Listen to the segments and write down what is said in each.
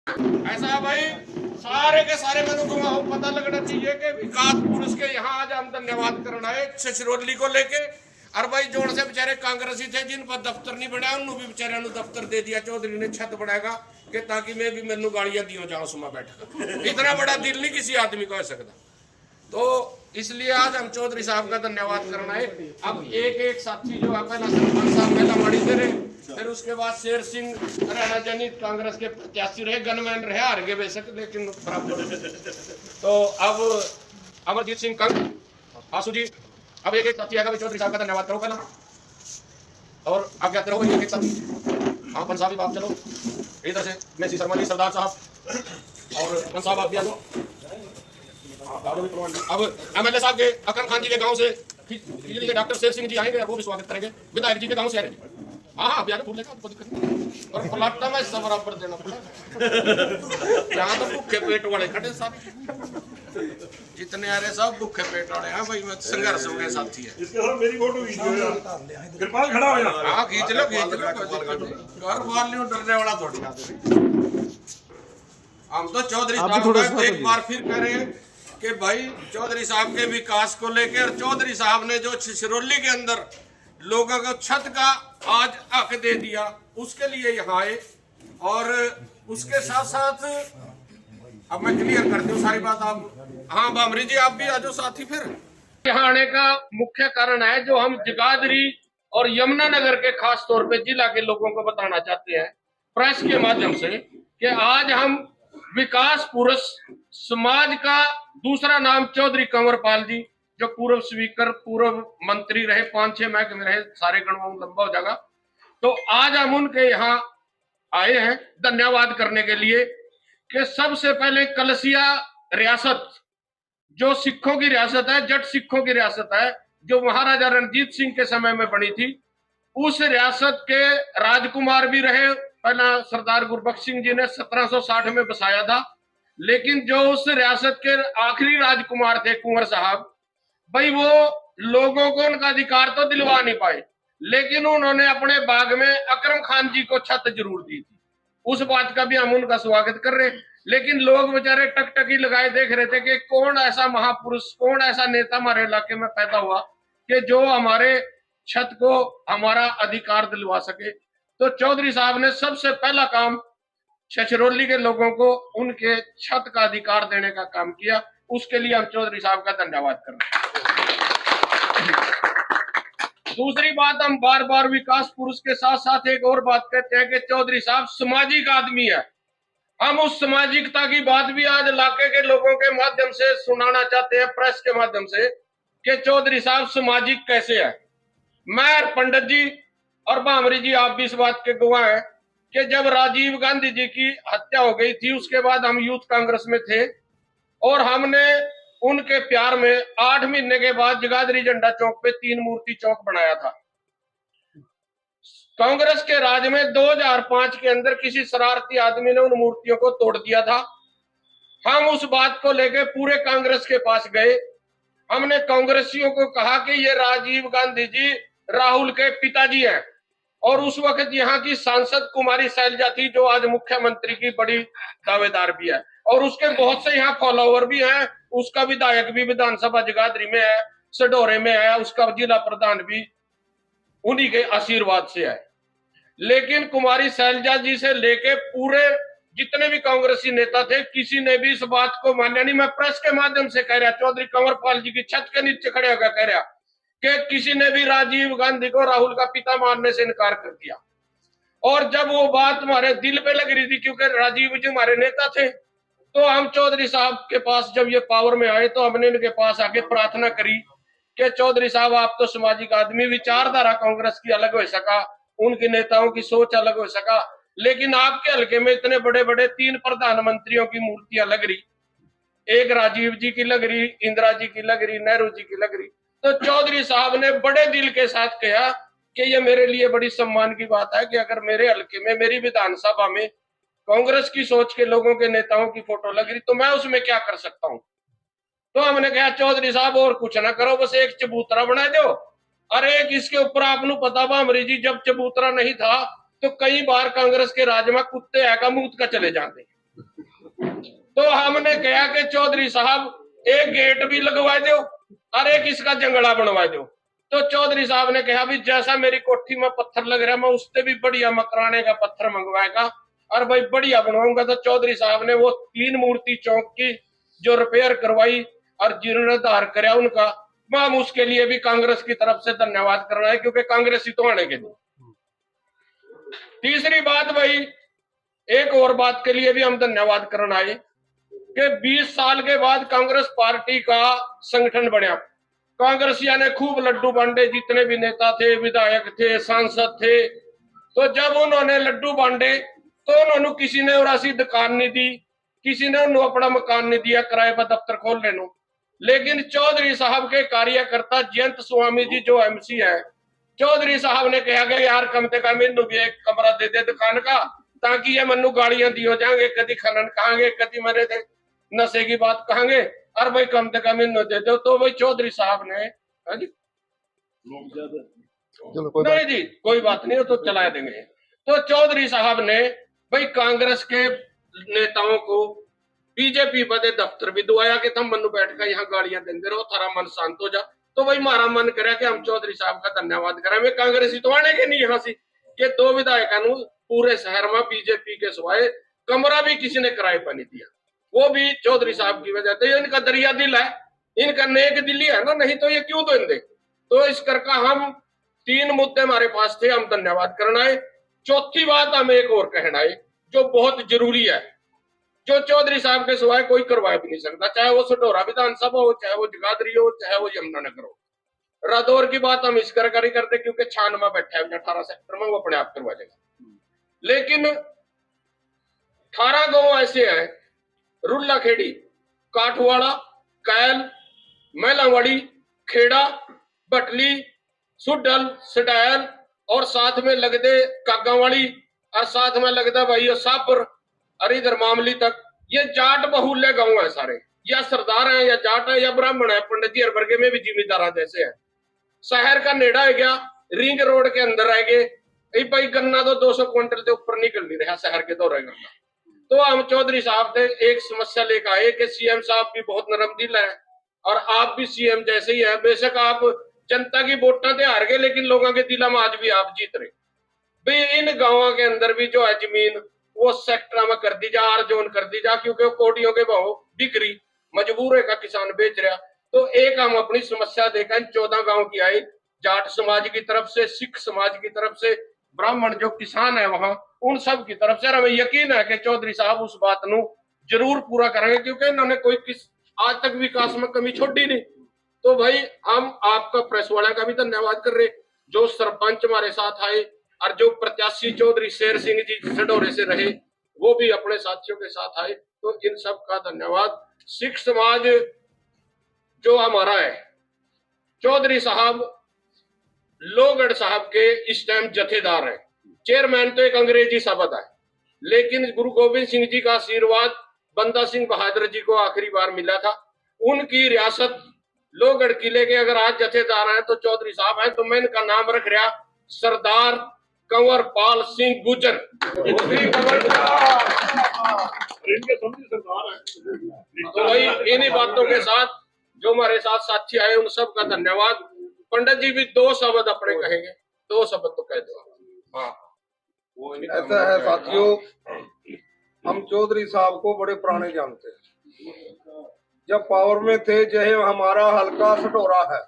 ऐसा भाई सारे के सारे मेरे को पता लगना चाहिए कि विकास पुरुष के यहाँ आज हम धन्यवाद करना है छछरौली को लेके। और भाई जोड़ से बेचारे कांग्रेसी थे जिन पर दफ्तर नहीं बनाया उन्होंने भी बेचारे दफ्तर दे दिया। चौधरी ने छत बनाएगा कि ताकि मैं भी मैनू गालियां दियो जाऊं सुबह बैठकर। इतना बड़ा दिल नहीं किसी आदमी को हो सकता। तो इसलिए आज हम चौधरी साहब का धन्यवाद करना है। अब एक एक साथी जो है पहला सरपंच साहब पहला मणि दे रहे, फिर उसके बाद शेर सिंह राणा जनित कांग्रेस के प्रत्याशी रहे, गनमैन रहे, हार गए बेशक लेकिन बराबर। तो अब अमरजीत सिंह कंग आंसू जी, अब एक एक साथी आएगा। चौधरी साहब का धन्यवाद करो पहला और आगे आते रहो एक एक साथी। हाँ पंच साहब आप चलो इधर से, मैं सी शर्मा जी, सरदार साहब और पंच साहब आप भी आ जाओ। अब एमएलए साहब के अकरम खान जी के गांव से बिजली के डॉक्टर शेर सिंह जी आएंगे, वो भी स्वागत करेंगे। विधायक जी के गांव से आएंगे। हाँ हाँ भूल लेगा, कोई दिक्कत नहीं। और प्लाटा में सब बराबर देना पड़ेगा। यहाँ तो भूखे पेट वाले खड़े सारे, जितने आ रहे सब भूखे पेट वाले हैं भाई। मैं संघर्ष हो गए साथी है। इसके साथ मेरी फोटो खींच लो यार, कृपाल खड़ा हो यार। हाँ खींच लो घर वाले डरने वाला थोड़ी। हम तो चौधरी साहब का एक बार फिर कह रहे हैं कि भाई चौधरी साहब के विकास को लेकर चौधरी साहब ने जो छछरौली के अंदर लोगों को छत का आज हक दे दिया उसके लिए यहाँ आए। और उसके साथ साथ अब मैं क्लियर कर दूं सारी बात। आप हाँ बामरी जी आप भी आ जाओ साथी। फिर यहाँ आने का मुख्य कारण है जो हम जगाधरी और यमुनानगर के खास तौर पे जिला के लोगों को बताना चाहते हैं प्रेस के माध्यम से कि आज हम विकास पुरुष समाज का दूसरा नाम चौधरी कंवरपाल जी, जो पूर्व स्पीकर पूर्व मंत्री रहे, 5-6 महकमे रहे, सारे गणों लंबा हो जाएगा। तो आज हम उनके यहाँ आए हैं धन्यवाद करने के लिए कि सबसे पहले कलसिया रियासत जो सिखों की रियासत है, जट सिखों की रियासत है, जो महाराजा रणजीत सिंह के समय में बनी थी, उस रियासत के राजकुमार भी रहे। पहला सरदार गुरबख्श सिंह जी ने 1760 में बसाया था, लेकिन जो उस रियासत के आखिरी राजकुमार थे कुंवर साहब, भाई वो लोगों को उनका अधिकार तो दिलवा नहीं पाए, लेकिन उन्होंने अपने बाग में अकरम खान जी को छत जरूर दी थी। उस बात का भी हम उनका स्वागत कर रहे हैं। लेकिन लोग बेचारे टकटकी लगाए देख रहे थे कि कौन ऐसा महापुरुष, कौन ऐसा नेता हमारे इलाके में पैदा हुआ कि जो हमारे छत को हमारा अधिकार दिलवा सके। तो चौधरी साहब ने सबसे पहला काम छछरौली के लोगों को उनके छत का अधिकार देने का काम किया। उसके लिए हम चौधरी साहब का धन्यवाद कर रहे हैं। दूसरी बात, हम बार बार विकास पुरुष के साथ साथ एक और बात कहते हैं कि चौधरी साहब सामाजिक आदमी है। हम उस सामाजिकता की बात भी आज इलाके के लोगों के माध्यम से सुनाना चाहते हैं, प्रेस के माध्यम से, कि चौधरी साहब सामाजिक कैसे है। मैं और पंडित जी और भामरी जी आप भी इस बात के गवाह हैं कि जब राजीव गांधी जी की हत्या हो गई थी उसके बाद हम यूथ कांग्रेस में थे और हमने उनके प्यार में 8 महीने के बाद जगाधरी झंडा चौक पे 3 मूर्ति चौक बनाया था। कांग्रेस के राज में 2005 के अंदर किसी शरारती आदमी ने उन मूर्तियों को तोड़ दिया था। हम उस बात को लेकर पूरे कांग्रेस के पास गए। हमने कांग्रेसियों को कहा कि ये राजीव गांधी जी राहुल के पिताजी हैं और उस वक्त यहाँ की सांसद कुमारी शैलजा थी जो आज मुख्यमंत्री की बड़ी दावेदार भी है और उसके बहुत से यहाँ फॉलोवर भी हैं। उसका विधायक भी विधानसभा जगाधरी में है, सडोरे में है, उसका जिला प्रधान भी उन्हीं के आशीर्वाद से है। लेकिन कुमारी शैलजा जी से लेके पूरे जितने भी कांग्रेसी नेता थे किसी ने भी इस बात को मान्या नहीं। मैं प्रेस के माध्यम से कह रहा, चौधरी कंवरपाल जी की छत के नीचे खड़े होकर कह रहा कि किसी ने भी राजीव गांधी को राहुल का पिता मानने से इनकार कर दिया। और जब वो बात हमारे दिल पे लग रही थी क्योंकि राजीव जी हमारे नेता थे, तो हम चौधरी साहब के पास जब ये पावर में आए तो हमने इनके पास आके प्रार्थना करी कि चौधरी साहब आप तो सामाजिक आदमी, विचारधारा कांग्रेस की अलग हो सका, उनके नेताओं की सोच अलग हो सका, लेकिन आपके हल्के में इतने बड़े बड़े 3 प्रधानमंत्रियों की मूर्तियां लग रही, एक राजीव जी की लग रही, इंदिरा जी की लग रही, नेहरू जी की लग रही। तो चौधरी साहब ने बड़े दिल के साथ कहा कि ये मेरे लिए बड़ी सम्मान की बात है कि अगर मेरे हल्के में मेरी विधानसभा में कांग्रेस की सोच के लोगों के नेताओं की फोटो लग रही तो मैं उसमें क्या कर सकता हूं। तो हमने कहा चौधरी साहब और कुछ ना करो, बस एक चबूतरा बना दो। अरे एक इसके ऊपर आपको पता भामरी जी, जब चबूतरा नहीं था तो कई बार कांग्रेस के राज में कुत्ते आका मूत का चले जाते, तो हमने कहा कि चौधरी साहब एक गेट भी लगवा दो और एक इसका जंगला बनवा दो। तो चौधरी साहब ने कहा भी जैसा मेरी कोठी में पत्थर लग रहा है मैं उससे भी बढ़िया मकराने का पत्थर मंगवाएगा और भाई बढ़िया बनवाऊंगा। तो चौधरी साहब ने वो 3 मूर्ति चौक की जो रिपेयर करवाई और जीर्णोद्धार कराया उनका, हम उसके लिए भी कांग्रेस की तरफ से धन्यवाद करना है, क्योंकि कांग्रेस ही तो आने के लिए। तीसरी बात भाई, एक और बात के लिए भी हम धन्यवाद करना है कि 20 साल के बाद कांग्रेस पार्टी का संगठन बना। कांग्रेसिया ने खूब लड्डू बांटे, जितने भी नेता थे, विधायक थे, सांसद थे। तो जब उन्होंने लड्डू बांटे तो उन्होंने किसी ने और दुकान नहीं दी, किसी ने उन्होंने अपना मकान नहीं दिया किराए पर दफ्तर खोल लेनो। लेकिन चौधरी साहब के कार्यकर्ता जयंत स्वामी जी जो एमसी है, चौधरी साहब ने कहा कि यार कम से कम इन्हों भी एक कमरा दे दे दुकान का, ताकि ये मनु गाड़ियां दी हो जाएंगे, कभी खनन कहेंगे, कभी मेरे थे नशे की बात कहेंगे, और भाई कम से कम इन्हों दे दो। तो भाई चौधरी साहब ने नहीं जी कोई बात नहीं, तो चला देंगे। तो चौधरी साहब ने भाई कांग्रेस के नेताओं को बीजेपी बदे दफ्तर भी दुआया कि तुम मनु बैठ कर यहाँ गाड़ियां देते रहो, थारा मन शांत हो जा। तो भाई हमारा मन करे कि हम चौधरी साहब का धन्यवाद करें। मैं कांग्रेसी तो आने के नहीं यहाँ से कि 2 विधायकों पूरे शहर में बीजेपी के सिवाय कमरा भी किसी ने किराए पर नहीं दिया, वो भी चौधरी साहब की वजह से। इनका दरिया दिल है, इनका नेक दिली है ना, नहीं तो ये क्यों देंगे। तो इस करके हम 3 मुद्दे हमारे पास थे, हम धन्यवाद करना है। चौथी बात हम एक और कहना है जो बहुत जरूरी है, जो चौधरी साहब के सिवाय कोई करवा भी नहीं सकता, चाहे वो सटोरा विधानसभा हो, चाहे वो जगाधरी हो, चाहे वो यमुनानगर हो। रादौर की बात हम इस कर करते क्योंकि छान में बैठा है 18 सेक्टर में, वो अपने आप करवा देगा। लेकिन 18 गांव ऐसे हैं, रुल्ला खेड़ी, काठवाड़ा, कैल, मैलावाड़ी, खेड़ा, बटली, सुडल, सडायल और साथ में लगदे कागावाड़ी और साथ में लगदा भाई सापुर और इधर मामली तक। ये जाट बहुल्य गांव है सारे, या सरदार है या जाट है या ब्राह्मण है, पंडित जी हर वर्गे में भी जिम्मेदार जैसे है। शहर का नेड़ा है गया, रिंग रोड के अंदर है गए भाई, गन्ना तो 200 क्विंटल से ऊपर निकल नहीं रहा शहर के दौरे करना। तो हम चौधरी साहब से एक समस्या लेकर आए कि सीएम साहब भी बहुत नरम दिल है और आप भी सीएम जैसे ही है। बेशक आप जनता की वोटा से हार गए, लेकिन लोगों के दिला में आज भी आप जीत रहे भाई। इन गांवों के अंदर भी जो है जमीन वो सेक्टर में कर दी जा, आर जोन कर दी जा, क्योंकि कोटियों के भाव बिक रही, मजबूर है का किसान बेच रहा। तो एक हम अपनी समस्या देखा 14 गांव की आई, जाट समाज की तरफ से, सिख समाज की तरफ से, ब्राह्मण जो किसान है वहां, उन सब की तरफ से। हमें यकीन है कि चौधरी साहब उस बात को जरूर पूरा करेंगे, क्योंकि इन्होंने कोई आज तक विकास में कमी छोड़ी नहीं। तो भाई हम आपका प्रेस वाला का भी धन्यवाद कर रहे, जो सरपंच हमारे साथ आए और जो प्रत्याशी चौधरी शेर सिंह जी सडोरे से रहे वो भी अपने साथियों के साथ आए। तो इन सब का धन्यवाद। सिख समाज जो हमारा है, चौधरी साहब लोहगढ़ साहब के इस टाइम जथेदार है। चेयरमैन तो एक अंग्रेजी शब्द है, लेकिन गुरु गोविंद सिंह जी का आशीर्वाद बंदा सिंह बहादुर जी को आखिरी बार मिला था। उनकी रियासत लोहगढ़ किले के अगर आज जथेदार हैं तो चौधरी साहब हैं। तो मैं इनका नाम रख रहा सरदार कंवरपाल सिंह गुजर। तो भाई इन्हीं बातों के साथ जो हमारे साथ साथी आए उन सब का धन्यवाद। पंडित जी भी 2 शब्द अपने कहेंगे, 2 शब्द तो कह दो। हाँ ऐसा है साथियों, हम चौधरी साहब को बड़े पुराने जानते हैं। जब पावर में थे, चाहे हमारा हल्का सटोरा है,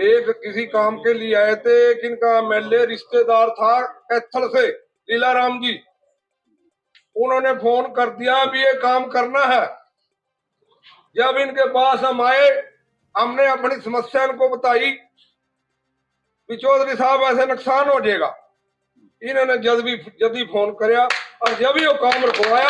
एक किसी काम के लिए आए थे, किनका एमएलए रिश्तेदार था कैथल से लीलाराम जी, उन्होंने फोन कर दिया भी ये काम करना है। जब इनके पास हम आए, हमने अपनी समस्या इनको बताई कि चौधरी साहब ऐसे नुकसान हो जाएगा। इन्होंने जल्दी फोन कराया और जब ही वो काम रखवाया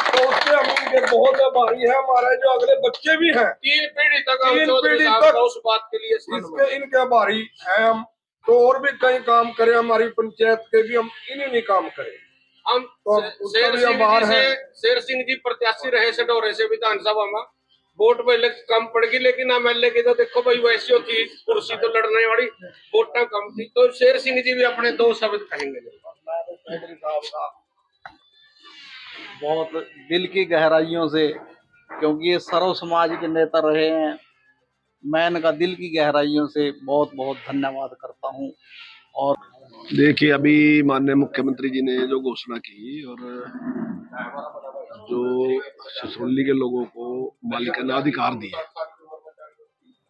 तो उससे हम इनके बहुत आभारी है। हमारे जो अगले बच्चे भी हैं 3 पीढ़ी तक उस बात के लिए इनके आभारी हैं हम। तो और भी कई काम करें, हमारी पंचायत के भी हम इन्हीं काम करें। हम तो शेर सिंह जी प्रत्याशी रहे सडोरे से विधानसभा में, वोट पहले कम पड़ गई, लेकिन एमएलए की तो देखो भाई वैसी होती कुर्सी तो लड़ने वाली, वोटा कम थी। तो शेर सिंह जी भी अपने 2 शब्द कहेंगे। बहुत दिल की गहराइयों से, क्योंकि ये सर्व समाज के नेता रहे हैं। मैं इनका दिल की गहराइयों से बहुत बहुत धन्यवाद करता हूँ। और देखिए, अभी माननीय मुख्यमंत्री जी ने जो घोषणा की और जो सिसोली के लोगों को मालिकाना अधिकार दिया,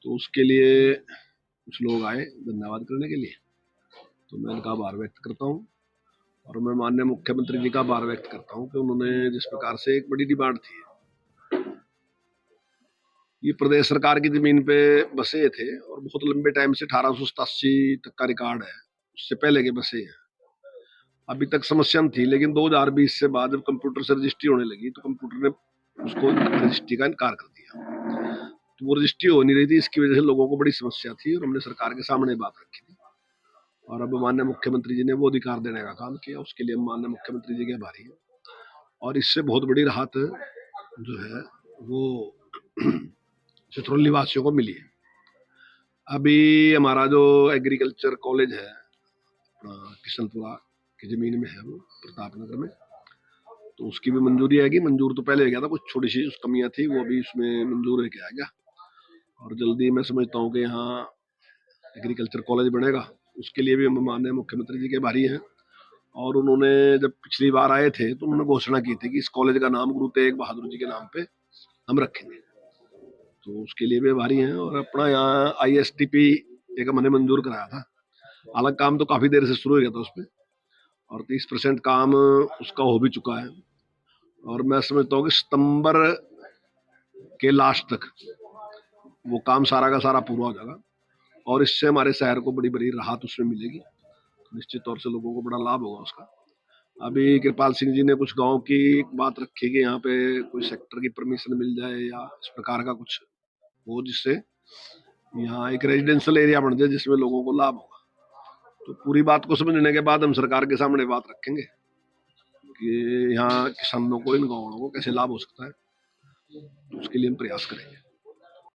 तो उसके लिए कुछ लोग आए धन्यवाद करने के लिए, तो मैं इनका आभार व्यक्त करता हूँ। और मैं माननीय मुख्यमंत्री जी का आभार व्यक्त करता हूँ कि उन्होंने जिस प्रकार से एक बड़ी डिमांड थी, ये प्रदेश सरकार की जमीन पे बसे थे और बहुत लंबे टाइम से 1887 तक का रिकॉर्ड है, उससे पहले के बसे हैं। अभी तक समस्या थी, लेकिन 2020 से बाद जब कंप्यूटर से रजिस्ट्री होने लगी तो कंप्यूटर ने उसको रजिस्ट्री का इनकार कर दिया, तो वो रजिस्ट्री हो नहीं रही थी। इसकी वजह से लोगों को बड़ी समस्या थी और हमने सरकार के सामने बात रखी थी और अब माननीय मुख्यमंत्री जी ने वो अधिकार देने का काम किया। उसके लिए हम माननीय मुख्यमंत्री जी के आभारी हैं और इससे बहुत बड़ी राहत जो है वो चित्रौली वासियों को मिली है। अभी हमारा जो एग्रीकल्चर कॉलेज है किशनपुरा की जमीन में है, वो प्रताप नगर में, तो उसकी भी मंजूरी आएगी। मंजूर तो पहले हो गया था, कुछ छोटी सी कमियां थी, वो भी उसमें मंजूर है आ गया और जल्दी मैं समझता हूँ कि यहाँ एग्रीकल्चर कॉलेज बनेगा। उसके लिए भी हम माननीय मुख्यमंत्री जी के आभारी हैं। और उन्होंने जब पिछली बार आए थे तो उन्होंने घोषणा की थी कि इस कॉलेज का नाम गुरु तेग बहादुर जी के नाम पे हम रखेंगे, तो उसके लिए भी आभारी हैं। और अपना यहाँ ISTP एक हमने मंजूर कराया था, हालांकि काम तो काफी देर से शुरू हो गया था उस पर और 30% काम उसका हो भी चुका है और मैं समझता हूँ कि सितंबर के लास्ट तक वो काम सारा का सारा पूरा हो जाएगा और इससे हमारे शहर को बड़ी बड़ी राहत उसमें मिलेगी। निश्चित तौर से लोगों को बड़ा लाभ होगा उसका। अभी कृपाल सिंह जी ने कुछ गांव की बात रखी कि यहाँ पे कोई सेक्टर की परमिशन मिल जाए या इस प्रकार का कुछ हो, जिससे यहाँ एक रेजिडेंशियल एरिया बन जाए जिसमें लोगों को लाभ होगा। तो पूरी बात को समझने के बाद हम सरकार के सामने बात रखेंगे कि यहाँ किसानों को, इन गाँवों को कैसे लाभ हो सकता है, तो उसके लिए हम प्रयास करेंगे।